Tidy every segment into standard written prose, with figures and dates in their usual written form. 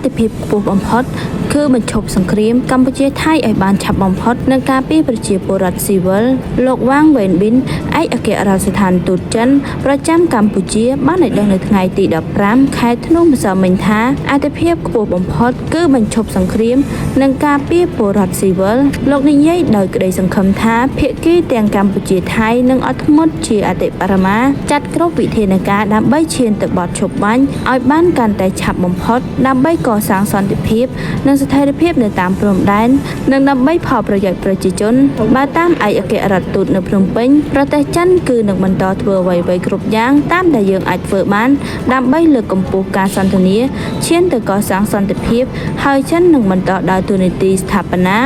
តិភាពខ្ពស់បំផុតគឺបញ្ឈប់សង្គ្រាមកម្ពុជាថៃឲ្យបានឆាប់បំផុតនិងការពារប្រជាពលរដ្ឋស៊ីវិលលោកវ៉ាងវ៉េនប៊ីនឯកអគ្គរដ្ឋស្ថានទូតចិនប្រចាំកម្ពុជាបានឲ្យដឹងនៅថ្ងៃទី15ខែធ្នូម្សិលមិញថាអតិភិបខ្ពស់បំផុតគឺបញ្ឈប់សង្គ្រាមនិងការពារពលរដ្ឋស៊ីវិលលោកនិយាយដោយក្តីសង្ឃឹមថាភាគីទាំងកម្ពុជាថៃនិងអត់ធ្មត់ជាអតិបរមាចាត់គ្រប់វិធានការដើម្បីឈានទៅបទឈប់បាញ់ឲ្យបានកាន់តែឆាប់បំផុតដើម្បីកសាងសន្តិភាពនិងស្ថិរភាពនៅតាមព្រំដែននិងដើម្បីផលប្រយោជន៍ប្រជាជនបើតាមឯកអគ្គរដ្ឋទូតនៅភ្នំពេញប្រទេសចិនគឺនឹងបន្តធ្វើអ្វីៗគ្រប់យ៉ាងតាមដែលយើងអាចធ្វើបានដើម្បីលើកកម្ពស់ការសន្ទនាឈានទៅកសាងសន្តិភាពហើយចិននឹងបន្តដើរតួនាទីស្ថាបនា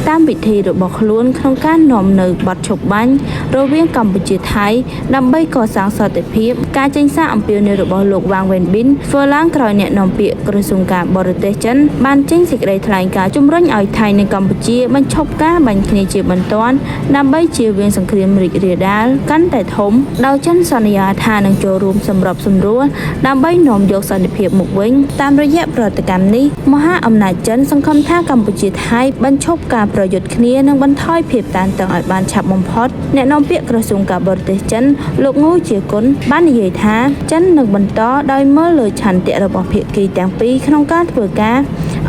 តាមវិធីរបស់ខ្លួនក្នុងការនាំនៅបទឈប់បាញ់រវាងកម្ពុជាថៃដើម្បីកសាងសន្តិភាពការចេញសារអំពាវនាវរបស់លោកវ៉ាងវ៉េនប៊ីនធ្វើឡើងក្រោយអ្នកនាំពាក្យក្រសួងការបរទេសចិនបានចេញសេចក្តីថ្លែងការណ៍ជំរុញឲ្យថៃនិងកម្ពុជាបញ្ឈប់ការបាញ់គ្នាជាបន្ទាន់ដើម្បីជៀសវាងសង្គ្រាមរីករាលដាលកាន់តែធំដោយចិនសន្យាថានឹងចូលរួមសម្របសម្រួលដើម្បីនាំយកសន្តិភាពមកវិញតាមរយៈប្រតិកម្មនេះមហាអំណាចចិនសង្ឃឹមថាកម្ពុជាថៃបញ្ឈប់ការប្រយុទ្ធគ្នានិងបន្ថយភាពតានតឹងឲ្យបានឆាប់បំផុតអ្នកនាំពាក្យក្រសួងការបរទេសចិនលោកងូជាគុណបាននិយាយថាចិននឹងបន្តដោយមើលលើឆន្ទៈរបស់ភាគីទាំងពីរក្នុងការធ្វើការ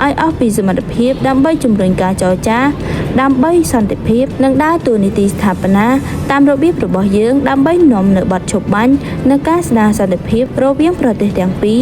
ឲ្យអស់ពីសមត្ថភាពដើម្បីជំរុញការចរចាដើម្បីសន្តិភាពនិងដើរតួនាទីស្ថាបនាតាមរបៀបរបស់យើងដើម្បីនាំនៅបទឈប់បាញ់និងការស្ដារសន្តិភាពរវាងប្រទេសទាំងពីរ